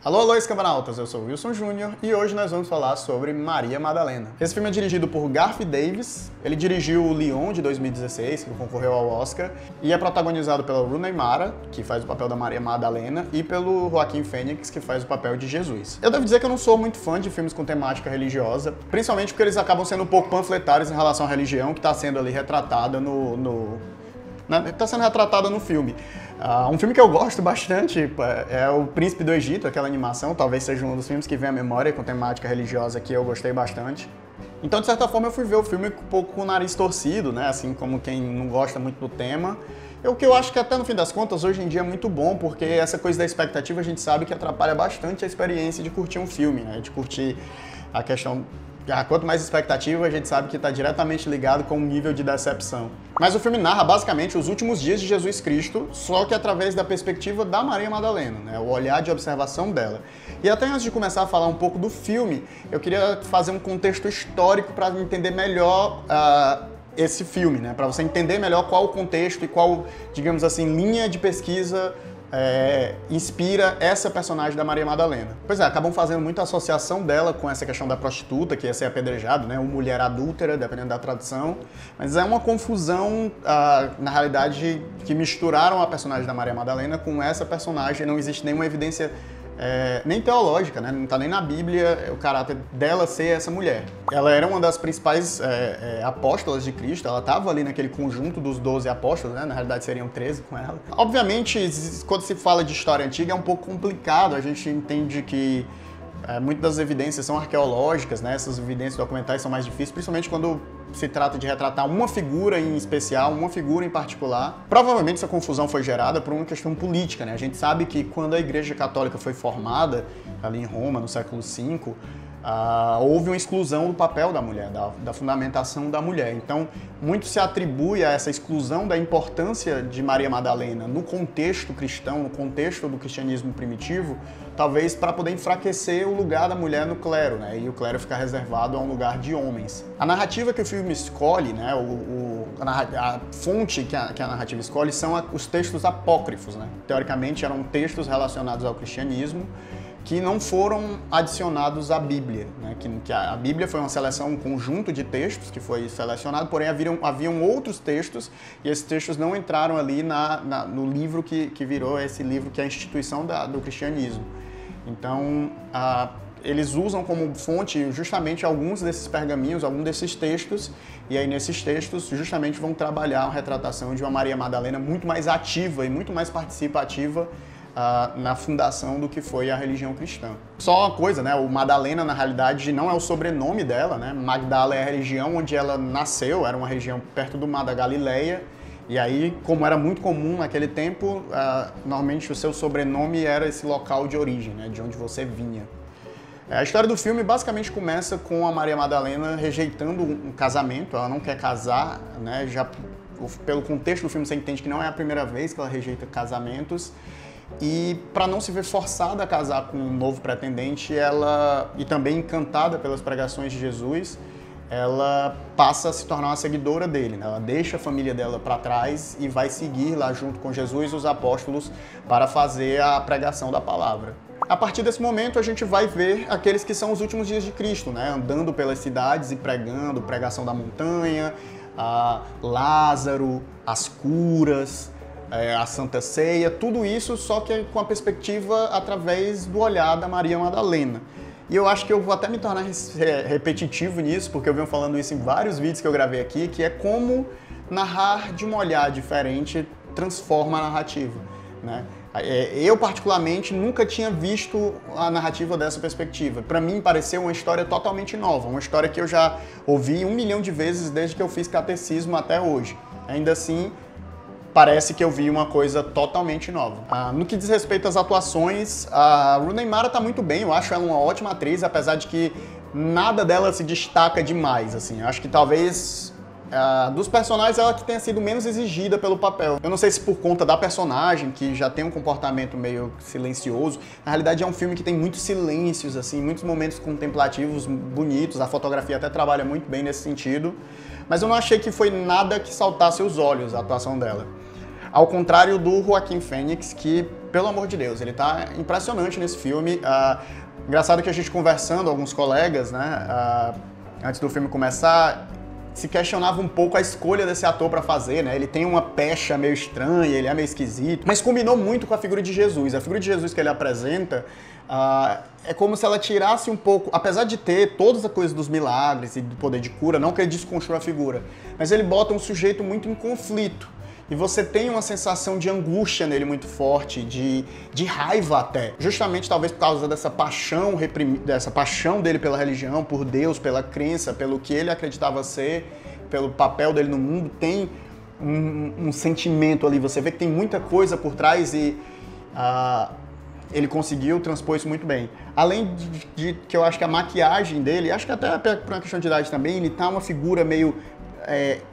Alô, alô, escambautas, eu sou o Wilson Júnior e hoje nós vamos falar sobre Maria Madalena. Esse filme é dirigido por Garth Davis, ele dirigiu o Leon de 2016, que concorreu ao Oscar, e é protagonizado pela Rooney Mara, que faz o papel da Maria Madalena, e pelo Joaquin Phoenix, que faz o papel de Jesus. Eu devo dizer que eu não sou muito fã de filmes com temática religiosa, principalmente porque eles acabam sendo um pouco panfletários em relação à religião que está sendo ali retratada está sendo retratada no filme. Um filme que eu gosto bastante é O Príncipe do Egito, aquela animação, talvez seja um dos filmes que vem à memória com temática religiosa que eu gostei bastante. Então, de certa forma, eu fui ver o filme um pouco com o nariz torcido, né? Assim como quem não gosta muito do tema. O que eu acho que até no fim das contas, hoje em dia é muito bom, porque essa coisa da expectativa a gente sabe que atrapalha bastante a experiência de curtir um filme, né? De curtir a questão... Quanto mais expectativa, a gente sabe que está diretamente ligado com o nível de decepção. Mas o filme narra basicamente os últimos dias de Jesus Cristo, só que através da perspectiva da Maria Madalena, né? O olhar de observação dela. E até antes de começar a falar um pouco do filme, eu queria fazer um contexto histórico para entender melhor esse filme, né? Para você entender melhor qual o contexto e qual, digamos assim, linha de pesquisa inspira essa personagem da Maria Madalena. Pois é, acabam fazendo muita associação dela com essa questão da prostituta, que ia ser apedrejado, né? Ou mulher adúltera, dependendo da tradução. Mas é uma confusão, na realidade, que misturaram a personagem da Maria Madalena com essa personagem. Não existe nenhuma evidência nem teológica, né? Não está nem na Bíblia o caráter dela ser essa mulher. Ela era uma das principais apóstolas de Cristo, ela estava ali naquele conjunto dos 12 apóstolos, né? Na realidade seriam 13 com ela. Obviamente, quando se fala de história antiga é um pouco complicado, a gente entende que muitas das evidências são arqueológicas, né? Essas evidências documentais são mais difíceis, principalmente quando se trata de retratar uma figura em especial, uma figura em particular. Provavelmente essa confusão foi gerada por uma questão política, né? A gente sabe que quando a Igreja Católica foi formada, ali em Roma, no século V, houve uma exclusão do papel da mulher, da fundamentação da mulher. Então, muito se atribui a essa exclusão da importância de Maria Madalena no contexto cristão, no contexto do cristianismo primitivo, talvez para poder enfraquecer o lugar da mulher no clero, né? E o clero ficar reservado a um lugar de homens. A narrativa que o filme escolhe, né? A fonte que a narrativa escolhe são os textos apócrifos, né? Teoricamente eram textos relacionados ao cristianismo, que não foram adicionados à Bíblia, né? Que a Bíblia foi uma seleção, um conjunto de textos que foi selecionado, porém haviam outros textos e esses textos não entraram ali no livro que virou esse livro que é a instituição do cristianismo. Então, eles usam como fonte justamente alguns desses pergaminhos, alguns desses textos, e aí nesses textos justamente vão trabalhar a retratação de uma Maria Madalena muito mais ativa e muito mais participativa na fundação do que foi a religião cristã. Só uma coisa, né? O Madalena, na realidade, não é o sobrenome dela, né? Magdala é a região onde ela nasceu, era uma região perto do Mar da Galileia, e aí, como era muito comum naquele tempo, normalmente o seu sobrenome era esse local de origem, né? De onde você vinha. A história do filme basicamente começa com a Maria Madalena rejeitando um casamento, ela não quer casar, né? Já pelo contexto do filme você entende que não é a primeira vez que ela rejeita casamentos. E para não se ver forçada a casar com um novo pretendente, e também encantada pelas pregações de Jesus, ela passa a se tornar uma seguidora dele, né? Ela deixa a família dela para trás e vai seguir lá junto com Jesus e os apóstolos para fazer a pregação da palavra. A partir desse momento a gente vai ver aqueles que são os últimos dias de Cristo, né? Andando pelas cidades e pregando, pregação da montanha, Lázaro, as curas, a Santa Ceia, tudo isso só que com a perspectiva através do olhar da Maria Madalena. E eu acho que eu vou até me tornar repetitivo nisso, porque eu venho falando isso em vários vídeos que eu gravei aqui, que é como narrar de um olhar diferente transforma a narrativa, né? Eu, particularmente, nunca tinha visto a narrativa dessa perspectiva. Para mim, pareceu uma história totalmente nova, uma história que eu já ouvi 1 milhão de vezes desde que eu fiz catecismo até hoje. Ainda assim, parece que eu vi uma coisa totalmente nova. No que diz respeito às atuações, a Rooney Mara tá muito bem, eu acho ela uma ótima atriz, apesar de que nada dela se destaca demais, assim. Eu acho que talvez dos personagens ela que tenha sido menos exigida pelo papel. Eu não sei se por conta da personagem, que já tem um comportamento meio silencioso. Na realidade é um filme que tem muitos silêncios, assim, muitos momentos contemplativos bonitos, a fotografia até trabalha muito bem nesse sentido. Mas eu não achei que foi nada que saltasse os olhos a atuação dela. Ao contrário do Joaquin Phoenix, que pelo amor de Deus, ele tá impressionante nesse filme. Engraçado que a gente conversando, alguns colegas, né, antes do filme começar, se questionava um pouco a escolha desse ator pra fazer, né? Ele tem uma pecha meio estranha, ele é meio esquisito, mas combinou muito com a figura de Jesus. A figura de Jesus que ele apresenta é como se ela tirasse um pouco, apesar de ter todas as coisas dos milagres e do poder de cura, não que ele desconstrua a figura, mas ele bota um sujeito muito em conflito. E você tem uma sensação de angústia nele muito forte, de raiva até. Justamente talvez por causa dessa paixão dessa paixão dele pela religião, por Deus, pela crença, pelo que ele acreditava ser, pelo papel dele no mundo, tem um sentimento ali. Você vê que tem muita coisa por trás e ele conseguiu transpor isso muito bem. Além de que eu acho que a maquiagem dele, acho que até por uma questão de idade também, ele tá uma figura meio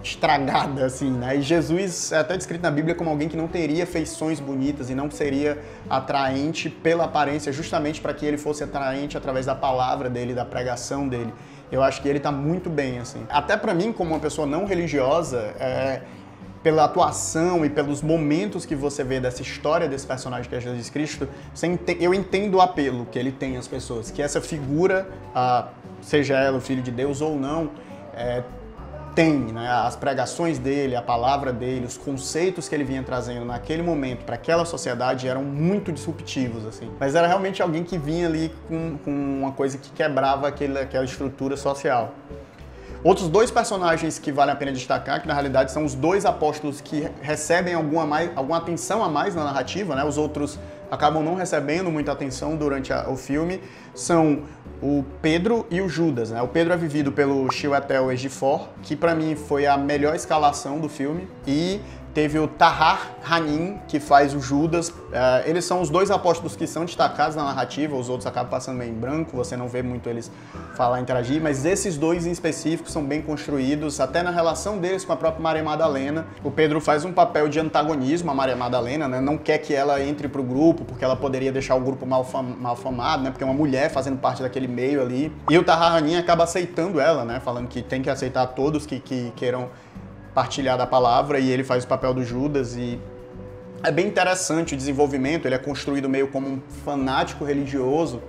estragada, assim, né? E Jesus é até descrito na Bíblia como alguém que não teria feições bonitas e não seria atraente pela aparência, justamente para que ele fosse atraente através da palavra dele, da pregação dele. Eu acho que ele tá muito bem, assim. Até para mim, como uma pessoa não religiosa, pela atuação e pelos momentos que você vê dessa história desse personagem que é Jesus Cristo, eu entendo o apelo que ele tem às pessoas, que essa figura, seja ela o Filho de Deus ou não, tem, né, as pregações dele, a palavra dele, os conceitos que ele vinha trazendo naquele momento para aquela sociedade eram muito disruptivos, assim. Mas era realmente alguém que vinha ali com uma coisa que quebrava aquela estrutura social. Outros dois personagens que vale a pena destacar, que na realidade são os dois apóstolos que recebem alguma atenção a mais na narrativa, né? Os outros acabam não recebendo muita atenção durante o filme, são o Pedro e o Judas, né? O Pedro é vivido pelo Chiwetel Ejiofor, que pra mim foi a melhor escalação do filme, e teve o Tahar Hanin, que faz o Judas. Eles são os dois apóstolos que são destacados na narrativa, os outros acabam passando meio em branco, você não vê muito eles falar, interagir, mas esses dois em específico são bem construídos, até na relação deles com a própria Maria Madalena. O Pedro faz um papel de antagonismo à Maria Madalena, né? Não quer que ela entre pro grupo, porque ela poderia deixar o grupo malfamado, né? Porque é uma mulher fazendo parte daquele meio ali. E o Tahar Hanin acaba aceitando ela, né? Falando que tem que aceitar todos que queiram partilhar da palavra, e ele faz o papel do Judas, e é bem interessante o desenvolvimento. Ele é construído meio como um fanático religioso,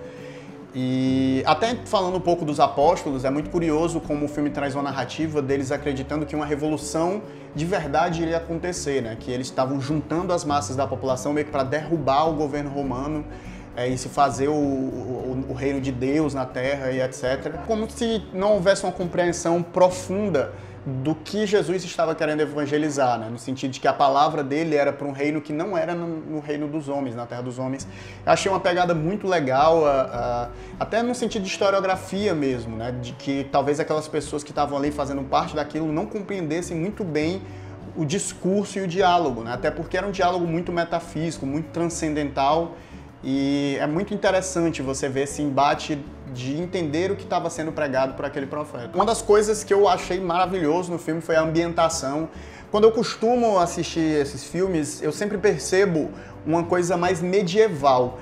e até falando um pouco dos apóstolos, é muito curioso como o filme traz uma narrativa deles acreditando que uma revolução de verdade iria acontecer, né? Que eles estavam juntando as massas da população meio que para derrubar o governo romano, e se fazer o reino de Deus na Terra e etc. Como se não houvesse uma compreensão profunda do que Jesus estava querendo evangelizar, né? No sentido de que a palavra dele era para um reino que não era no reino dos homens, na terra dos homens. Eu achei uma pegada muito legal, até no sentido de historiografia mesmo, né? De que talvez aquelas pessoas que estavam ali fazendo parte daquilo não compreendessem muito bem o discurso e o diálogo, né? Até porque era um diálogo muito metafísico, muito transcendental, e é muito interessante você ver esse embate de entender o que estava sendo pregado por aquele profeta. Uma das coisas que eu achei maravilhoso no filme foi a ambientação. Quando eu costumo assistir esses filmes, eu sempre percebo uma coisa mais medieval.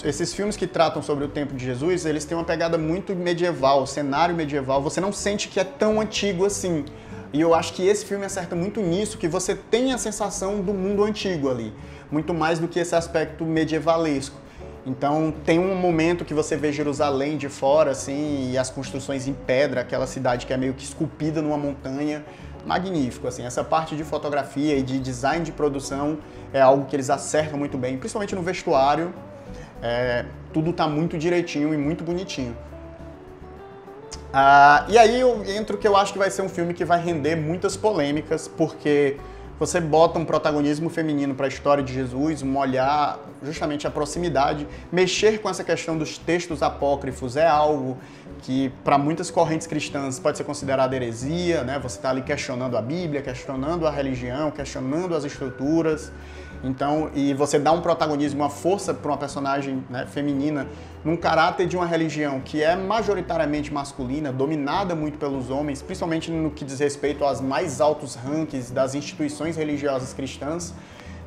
Esses filmes que tratam sobre o tempo de Jesus, eles têm uma pegada muito medieval, cenário medieval. Você não sente que é tão antigo assim. E eu acho que esse filme acerta muito nisso, que você tem a sensação do mundo antigo ali, muito mais do que esse aspecto medievalesco. Então tem um momento que você vê Jerusalém de fora, assim, e as construções em pedra, aquela cidade que é meio que esculpida numa montanha. Magnífico, assim. Essa parte de fotografia e de design de produção é algo que eles acertam muito bem, principalmente no vestuário. Tudo tá muito direitinho e muito bonitinho. E aí eu entro que eu acho que vai ser um filme que vai render muitas polêmicas, porque você bota um protagonismo feminino para a história de Jesus, molhar justamente a proximidade, mexer com essa questão dos textos apócrifos é algo que para muitas correntes cristãs pode ser considerado heresia, né? Você está ali questionando a Bíblia, questionando a religião, questionando as estruturas. Então, e você dá um protagonismo, uma força para uma personagem, né, feminina, num caráter de uma religião que é majoritariamente masculina, dominada muito pelos homens, principalmente no que diz respeito aos mais altos rankings das instituições religiosas cristãs,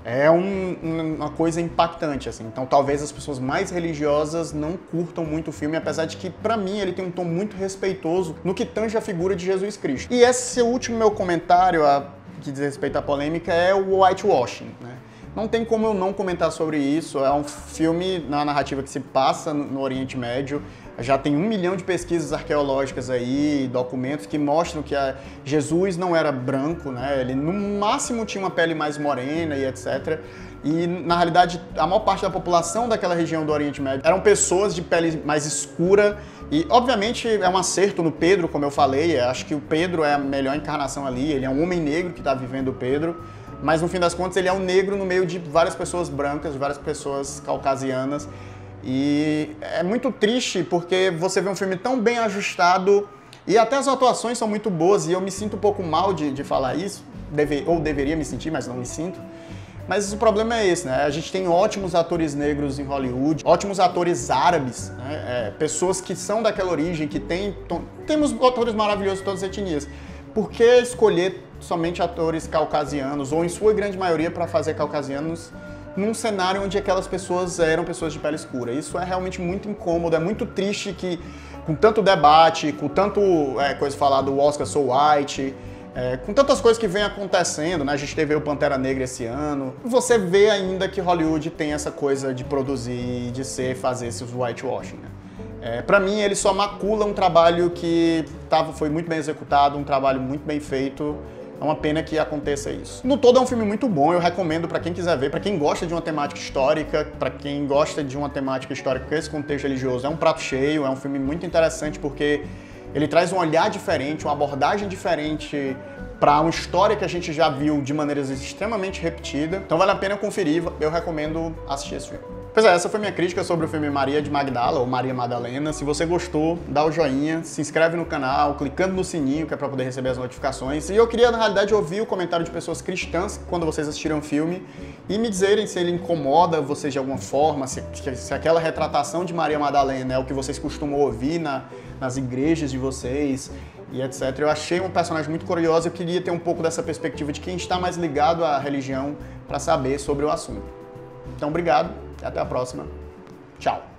é uma coisa impactante, assim. Então, talvez as pessoas mais religiosas não curtam muito o filme, apesar de que, para mim, ele tem um tom muito respeitoso no que tange a figura de Jesus Cristo. E esse último meu comentário, que diz respeito à polêmica, é o whitewashing, né? não tem como eu não comentar sobre isso. É um filme na narrativa que se passa no Oriente Médio. Já tem 1 milhão de pesquisas arqueológicas aí, documentos que mostram que Jesus não era branco, né? Ele no máximo tinha uma pele mais morena e etc. E na realidade a maior parte da população daquela região do Oriente Médio eram pessoas de pele mais escura. E obviamente é um acerto no Pedro, como eu falei. Acho que o Pedro é a melhor encarnação ali. Ele é um homem negro que está vivendo o Pedro. Mas no fim das contas ele é um negro no meio de várias pessoas brancas, de várias pessoas caucasianas. E é muito triste porque você vê um filme tão bem ajustado e até as atuações são muito boas e eu me sinto um pouco mal de falar isso, ou deveria me sentir, mas não me sinto. Mas o problema é esse, né? A gente tem ótimos atores negros em Hollywood, ótimos atores árabes, né? Pessoas que são daquela origem, que temos atores maravilhosos de todas as etnias. Por que escolher somente atores caucasianos, ou em sua grande maioria para fazer caucasianos, num cenário onde aquelas pessoas eram pessoas de pele escura? Isso é realmente muito incômodo, é muito triste que, com tanto debate, com tanto coisa falada do Oscar So White, com tantas coisas que vem acontecendo, né? A gente teve o Pantera Negra esse ano, você vê ainda que Hollywood tem essa coisa de produzir, de fazer esses whitewashing, né? Pra mim, ele só macula um trabalho que foi muito bem executado, um trabalho muito bem feito. É uma pena que aconteça isso. No todo é um filme muito bom, eu recomendo pra quem quiser ver, pra quem gosta de uma temática histórica, pra quem gosta de uma temática histórica com esse contexto religioso. É um prato cheio, é um filme muito interessante porque ele traz um olhar diferente, uma abordagem diferente para uma história que a gente já viu de maneiras extremamente repetidas. Então vale a pena conferir, eu recomendo assistir esse filme. Pois é, essa foi minha crítica sobre o filme Maria de Magdala, ou Maria Madalena. Se você gostou, dá o joinha, se inscreve no canal, clicando no sininho, que é para poder receber as notificações. E eu queria, na realidade, ouvir o comentário de pessoas cristãs quando vocês assistiram o filme e me dizerem se ele incomoda vocês de alguma forma, se aquela retratação de Maria Madalena é o que vocês costumam ouvir nas igrejas de vocês e etc. Eu achei um personagem muito curioso, eu queria ter um pouco dessa perspectiva de quem está mais ligado à religião para saber sobre o assunto. Então, obrigado e até a próxima. Tchau!